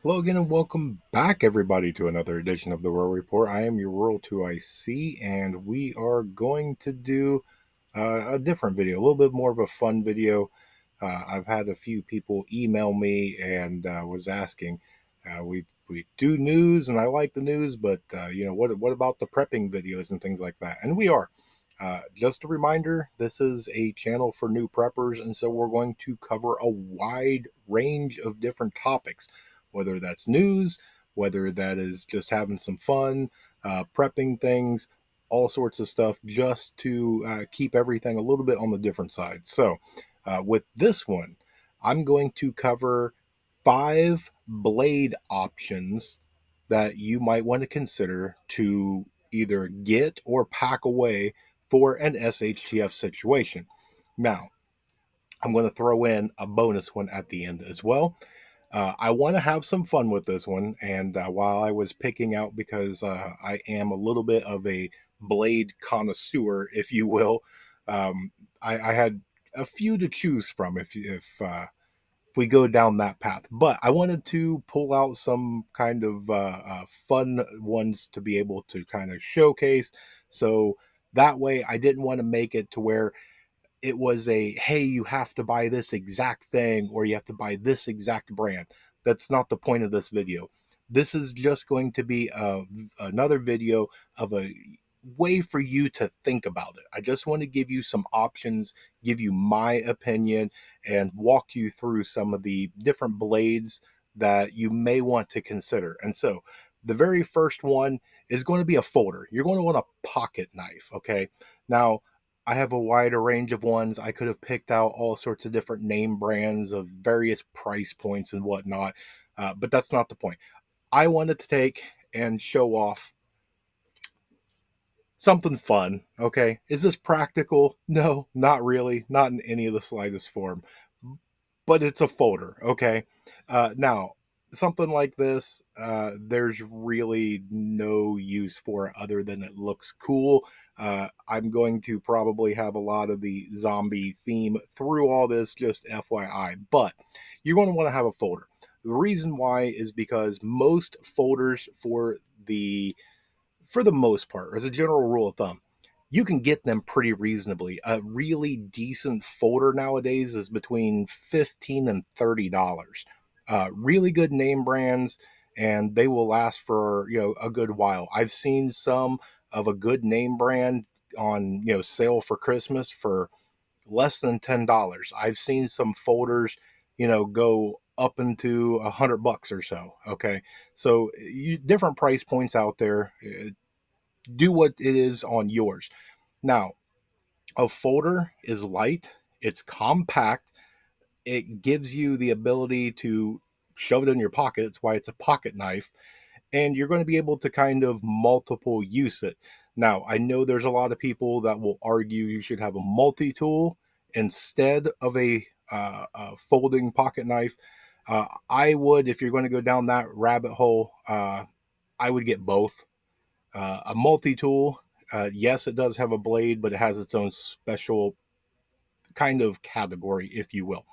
Hello again and welcome back, everybody, to another edition of the Rural Report. I am your Rural 2IC, and we are going to do a different video, a little bit more of a fun video. I've had a few people email me and was asking. We do news, and I like the news, but what about the prepping videos and things like that? And we are. Just a reminder, this is a channel for new preppers, and so we're going to cover a wide range of different topics, whether that's news, whether that is just having some fun, prepping things, all sorts of stuff, just to keep everything a little bit on the different side. So, with this one, I'm going to cover 5 blade options that you might want to consider to either get or pack away for an SHTF situation. Now, I'm going to throw in a bonus one at the end as well. I want to have some fun with this one, and while I was picking out, because I am a little bit of a blade connoisseur, if you will, I had a few to choose from if we go down that path. But I wanted to pull out some kind of fun ones to be able to kind of showcase. So that way, I didn't want to make it to where it was a hey, you have to buy this exact thing or you have to buy this exact brand. That's not the point of this video. This is just going to be another video of a way for you to think about it. I just want to give you some options, give you my opinion, and walk you through some of the different blades that you may want to consider. And so the very first one is going to be a folder. You're going to want a pocket knife. Okay, now I have a wider range of ones. I could have picked out all sorts of different name brands of various price points and whatnot, but that's not the point. I wanted to take and show off something fun. Okay, is this practical? No, not really, not in any of the slightest form, but it's a folder. Okay, now something like this, there's really no use for it other than it looks cool. I'm going to probably have a lot of the zombie theme through all this, just FYI, but you're going to want to have a folder. The reason why is because most folders, for the most part, as a general rule of thumb, you can get them pretty reasonably. A really decent folder nowadays is between $15 and $30. Really good name brands, and they will last for a good while. I've seen some of a good name brand on sale for Christmas for less than $10. I've seen some folders, go up into $100 or so. Okay, so different price points out there. Do what it is on yours. Now, a folder is light, it's compact, it gives you the ability to shove it in your pocket. It's why it's a pocket knife, and you're going to be able to kind of multiple use it. Now, I know there's a lot of people that will argue you should have a multi tool instead of a folding pocket knife. I would, if you're going to go down that rabbit hole, I would get both. A multi tool, yes, it does have a blade, but it has its own special kind of category, if you will.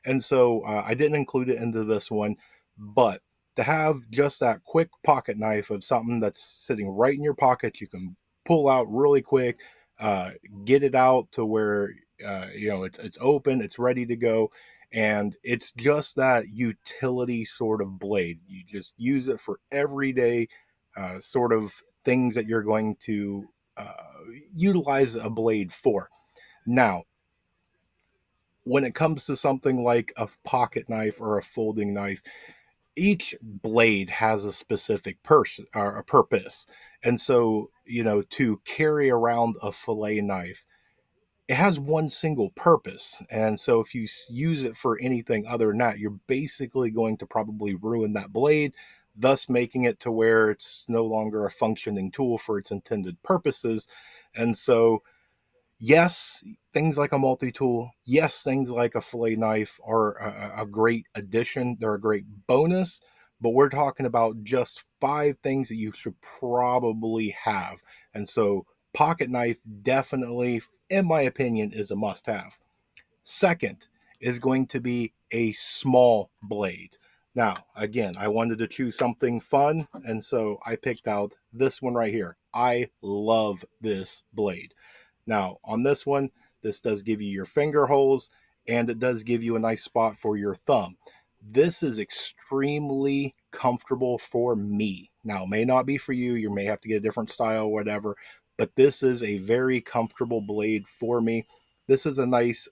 And so I didn't include it into this one, but to have just that quick pocket knife of something that's sitting right in your pocket, you can pull out really quick, uh, get it out to where it's open, it's ready to go, and it's just that utility sort of blade. You just use it for everyday sort of things that you're going to uh, utilize a blade for. Now, when it comes to something like a pocket knife or a folding knife, each blade has a specific person or a purpose. And so, to carry around a fillet knife, it has one single purpose. And so, if you use it for anything other than that, you're basically going to probably ruin that blade, thus making it to where it's no longer a functioning tool for its intended purposes. And so, yes, things like a multi-tool, yes, things like a fillet knife are a great addition. They're a great bonus, but we're talking about just 5 things that you should probably have. And so pocket knife definitely, in my opinion, is a must-have. Second is going to be a small blade. Now, again, I wanted to choose something fun, and so I picked out this one right here. I love this blade. Now, on this one, this does give you your finger holes, and it does give you a nice spot for your thumb. This is extremely comfortable for me. Now, it may not be for you. You may have to get a different style, whatever, but this is a very comfortable blade for me. This is a nice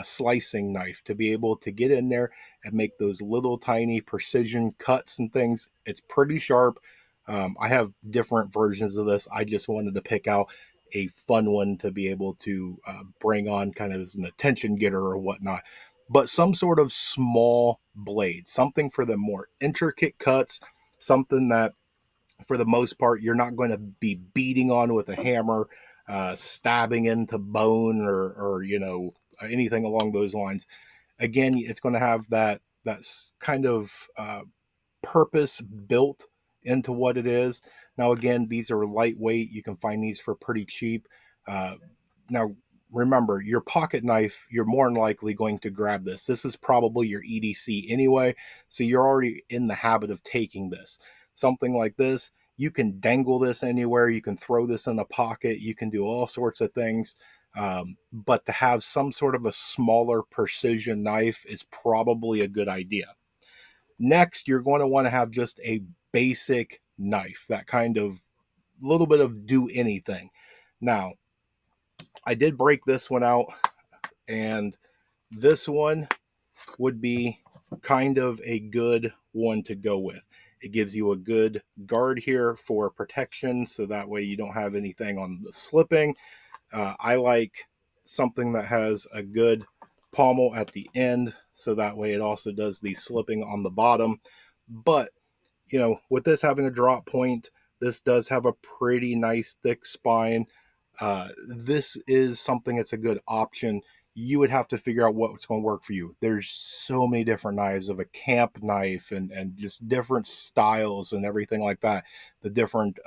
slicing knife to be able to get in there and make those little tiny precision cuts and things. It's pretty sharp. I have different versions of this. I just wanted to pick out a fun one to be able to bring on kind of as an attention getter or whatnot. But some sort of small blade, something for the more intricate cuts, something that for the most part you're not going to be beating on with a hammer, stabbing into bone or anything along those lines. Again, it's going to have that's kind of purpose built into what it is. Now, again, these are lightweight. You can find these for pretty cheap. Uh, Now, remember, your pocket knife, you're more than likely going to grab this. This is probably your EDC anyway, so you're already in the habit of taking this. Something like this, you can dangle this anywhere. You can throw this in a pocket. You can do all sorts of things. But to have some sort of a smaller precision knife is probably a good idea. Next, you're going to want to have just a basic knife, that kind of little bit of do anything. Now, I did break this one out, and this one would be kind of a good one to go with. It gives you a good guard here for protection, so that way you don't have anything on the slipping. I like something that has a good pommel at the end, so that way it also does the slipping on the bottom. But with this having a drop point, this does have a pretty nice thick spine. This is something that's a good option. You would have to figure out what's going to work for you. There's so many different knives of a camp knife and just different styles and everything like that. The different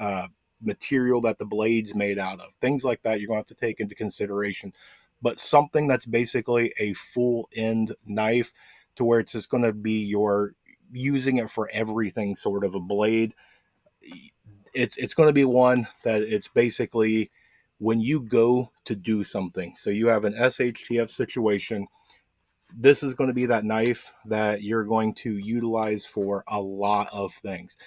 material that the blade's made out of, things like that, you're going to have to take into consideration. But something that's basically a full end knife to where it's just going to be your using it for everything sort of a blade. It's going to be one that it's basically when you go to do something. So you have an SHTF situation. This is going to be that knife that you're going to utilize for a lot of things.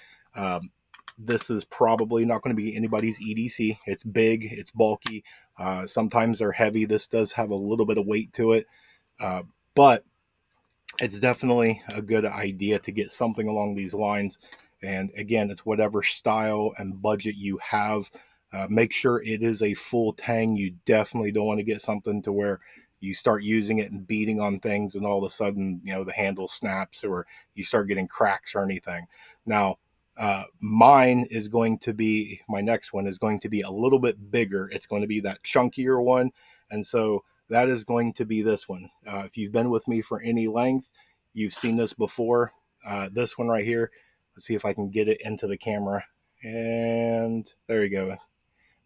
This is probably not going to be anybody's EDC. It's big, it's bulky. Sometimes they're heavy. This does have a little bit of weight to it, but it's definitely a good idea to get something along these lines. And again, it's whatever style and budget you have. Make sure it is a full tang. You definitely don't want to get something to where you start using it and beating on things and all of a sudden, the handle snaps or you start getting cracks or anything. Now, mine is going to be, my next one is going to be a little bit bigger. It's going to be that chunkier one. And so that is going to be this one. If you've been with me for any length, you've seen this before. This one right here. Let's see if I can get it into the camera. And there you go.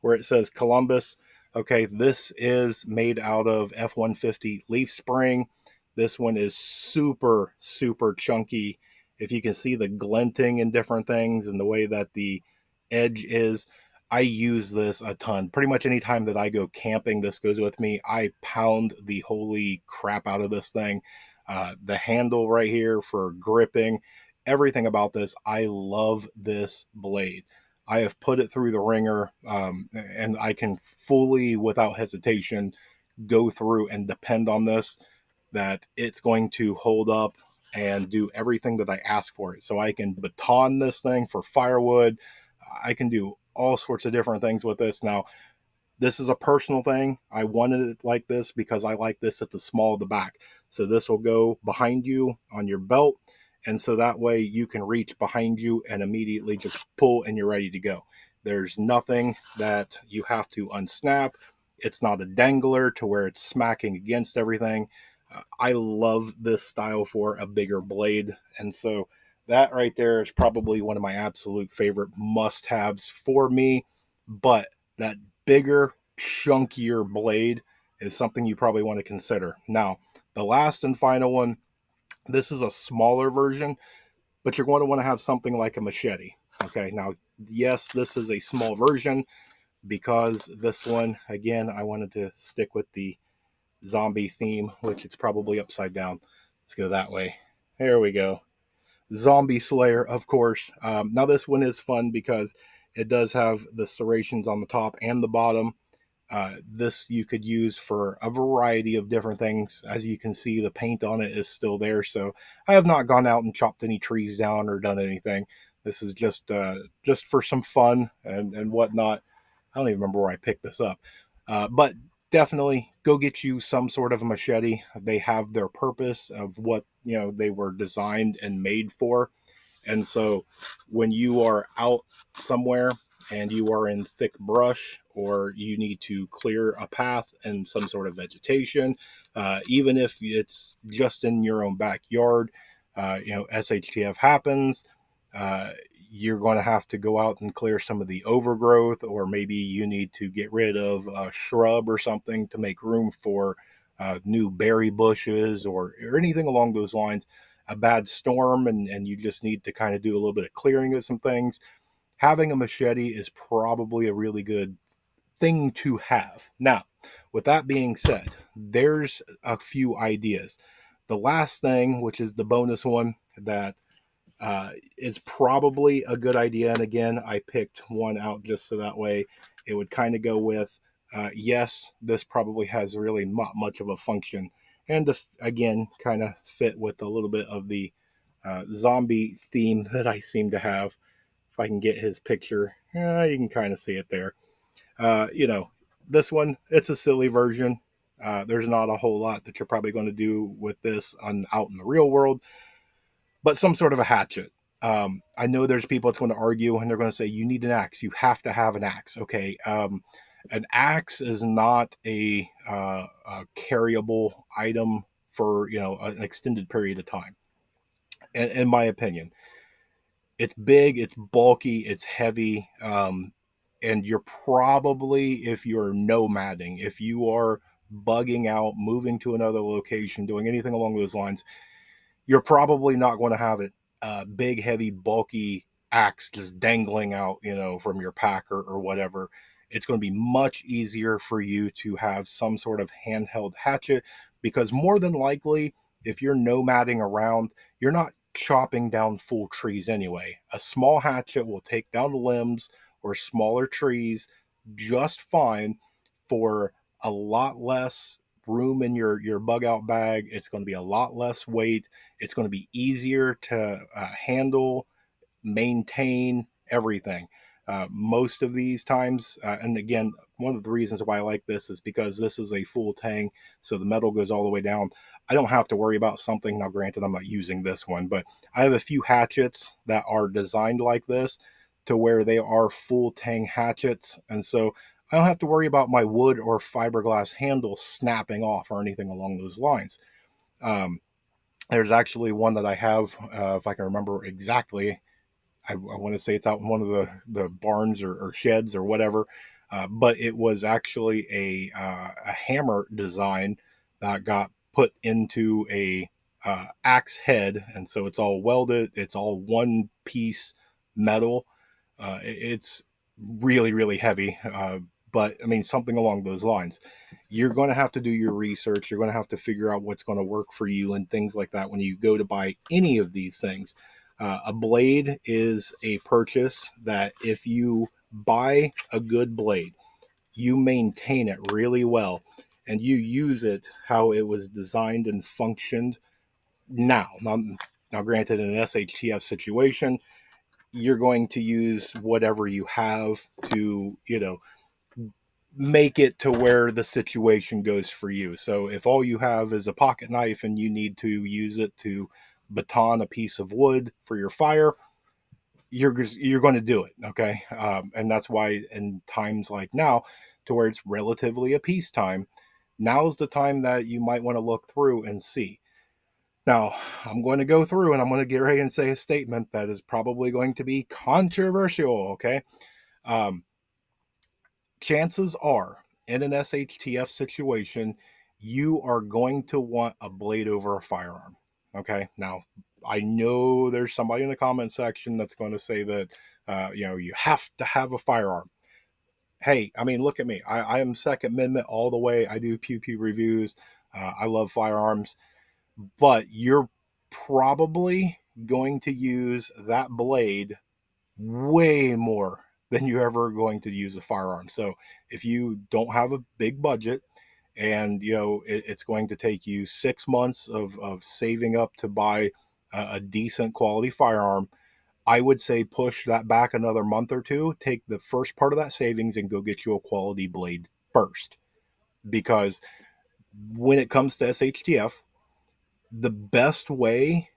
Where it says Columbus. Okay, this is made out of F-150 leaf spring. This one is super, super chunky. If you can see the glinting and different things and the way that the edge is, I use this a ton. Pretty much any time that I go camping, this goes with me. I pound the holy crap out of this thing. The handle right here for gripping, everything about this, I love this blade. I have put it through the ringer, and I can fully, without hesitation, go through and depend on this, that it's going to hold up and do everything that I ask for it. So I can baton this thing for firewood. I can do all sorts of different things with this. Now, this is a personal thing. I wanted it like this because I like this at the small of the back. So this will go behind you on your belt. And so that way you can reach behind you and immediately just pull and you're ready to go. There's nothing that you have to unsnap. It's not a dangler to where it's smacking against everything. I love this style for a bigger blade. And so that right there is probably one of my absolute favorite must haves for me. But that bigger, chunkier blade is something you probably want to consider. Now, the last and final one, this is a smaller version. but you're going to want to have something like a machete. Okay, now, yes, this is a small version because this one, again, I wanted to stick with the zombie theme, which it's probably upside down. Let's go that way. There we go. Zombie Slayer, of course. Now, this one is fun because it does have the serrations on the top and the bottom. This you could use for a variety of different things. As you can see, the paint on it is still there. So I have not gone out and chopped any trees down or done anything. This is just for some fun and whatnot. I don't even remember where I picked this up, but definitely go get you some sort of a machete. They have their purpose of what they were designed and made for. And so when you are out somewhere and you are in thick brush or you need to clear a path in some sort of vegetation, even if it's just in your own backyard, SHTF happens. Uh, you're going to have to go out and clear some of the overgrowth, or maybe you need to get rid of a shrub or something to make room for new berry bushes or anything along those lines. A bad storm, and you just need to kind of do a little bit of clearing of some things. Having a machete is probably a really good thing to have. Now, with that being said, there's a few ideas. The last thing, which is the bonus one, that is probably a good idea. And again, I picked one out just so that way it would kind of go with yes, this probably has really not much of a function. And again, kind of fit with a little bit of the zombie theme that I seem to have. If I can get his picture, you can kind of see it there. Uh, you know, this one, it's a silly version. There's not a whole lot that you're probably going to do with this out in the real world, but some sort of a hatchet. I know there's people that's going to argue and they're going to say you need an axe. You have to have an axe. Okay. An axe is not a carryable item for an extended period of time. In my opinion, it's big, it's bulky, it's heavy, and you're probably, if you're nomading, if you are bugging out, moving to another location, doing anything along those lines, you're probably not going to have it big, heavy, bulky axe just dangling out, from your pack or whatever. It's going to be much easier for you to have some sort of handheld hatchet because more than likely, if you're nomading around, you're not chopping down full trees anyway. A small hatchet will take down limbs or smaller trees just fine for a lot less room in your bug out bag. It's going to be a lot less weight. It's going to be easier to handle, maintain everything. Most of these times, and again, one of the reasons why I like this is because this is a full tang, so the metal goes all the way down. I don't have to worry about something. Now, granted, I'm not using this one, but I have a few hatchets that are designed like this to where they are full tang hatchets. And so I don't have to worry about my wood or fiberglass handle snapping off or anything along those lines. Um, there's actually one that I have, if I can remember exactly. I want to say it's out in one of the barns or sheds or whatever. But it was actually a hammer design that got put into a axe head. And so it's all welded, it's all one piece metal. It's really, really heavy. But I mean, something along those lines. You're going to have to do your research. You're going to have to figure out what's going to work for you and things like that when you go to buy any of these things. A blade is a purchase that if you buy a good blade, you maintain it really well, and you use it how it was designed and functioned. Now, granted, in an SHTF situation, you're going to use whatever you have to, make it to where the situation goes for you. So if all you have is a pocket knife and you need to use it to baton a piece of wood for your fire, you're going to do it, okay? And that's why in times like now, to where it's relatively a peacetime, now's the time that you might want to look through and see. Now, I'm going to go through and I'm going to get ready and say a statement that is probably going to be controversial, okay? Um, Chances are, in an SHTF situation, you are going to want a blade over a firearm. Okay. Now, I know there's somebody in the comment section that's going to say that, you have to have a firearm. Hey, I mean, look at me. I am Second Amendment all the way. I do pew pew reviews. I love firearms, but you're probably going to use that blade way more than you're ever going to use a firearm. So if you don't have a big budget, and it's going to take you 6 months of saving up to buy a decent quality firearm, I would say push that back another month or two. Take the first part of that savings and go get you a quality blade first. Because when it comes to SHTF, the best way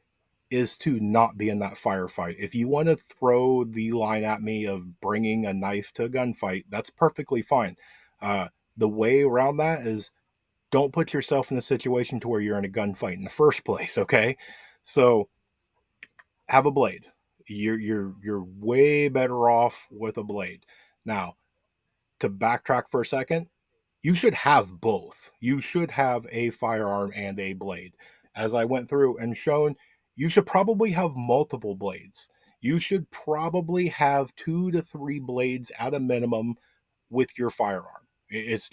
is to not be in that firefight. If you want to throw the line at me of bringing a knife to a gunfight, that's perfectly fine. The way around that is don't put yourself in a situation to where you're in a gunfight in the first place. Okay, so have a blade. You're way better off with a blade. Now, to backtrack for a second, you should have both. You should have a firearm and a blade. As I went through and shown, you should probably have multiple blades. You should probably have 2 to 3 blades at a minimum with your firearm. It's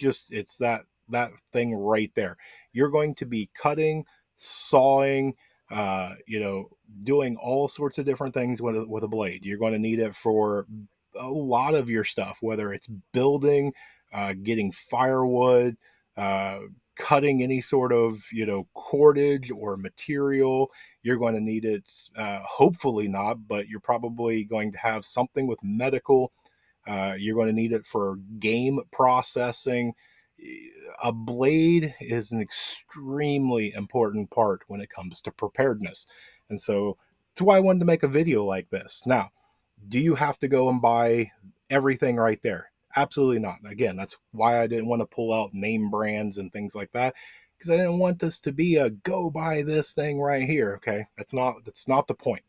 that thing right there. You're going to be cutting, sawing, uh, you know, doing all sorts of different things with a blade. You're going to need it for a lot of your stuff, whether it's building, getting firewood, uh, cutting any sort of cordage or material. You're going to need it. Hopefully not, but you're probably going to have something with medical. You're going to need it for game processing. A blade is an extremely important part when it comes to preparedness. And so that's why I wanted to make a video like this. Now, do you have to go and buy everything right there? Absolutely not. Again, that's why I didn't want to pull out name brands and things like that, because I didn't want this to be a go buy this thing right here. Okay, that's not the point.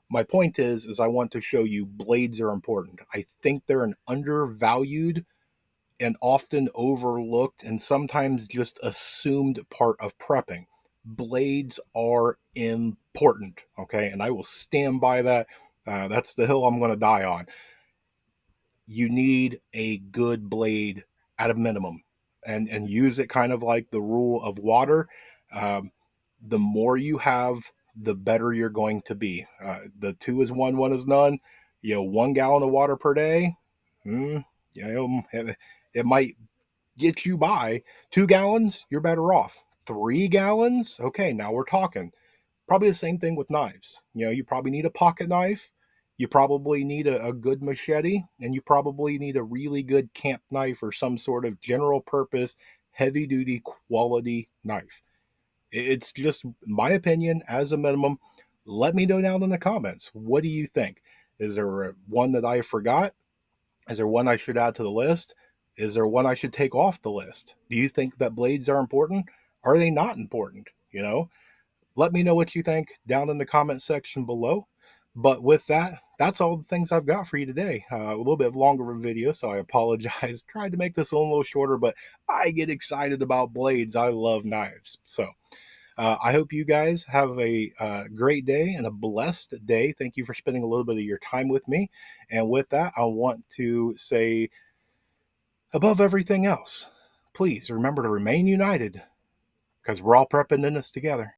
My point is I want to show you blades are important. I think they're an undervalued and often overlooked and sometimes just assumed part of prepping. Blades are important, okay? And I will stand by that. That's the hill I'm going to die on. You need a good blade at a minimum, and use it kind of like the rule of water. Um, the more you have, the better you're going to be. The two is one, one is none. 1 gallon of water per day. Hmm, it might get you by. 2 gallons, you're better off. 3 gallons, okay, now we're talking. Probably the same thing with knives. You probably need a pocket knife. You probably need a good machete, and you probably need a really good camp knife or some sort of general purpose, heavy duty quality knife. It's just my opinion as a minimum. Let me know down in the comments. What do you think? Is there one that I forgot? Is there one I should add to the list? Is there one I should take off the list? Do you think that blades are important? Are they not important? Let me know what you think down in the comment section below. But with that, that's all the things I've got for you today. A little bit longer of a video, so I apologize. Tried to make this a little shorter, but I get excited about blades. I love knives. So I hope you guys have a great day and a blessed day. Thank you for spending a little bit of your time with me. And with that, I want to say, above everything else, please remember to remain united, because we're all prepping in this together.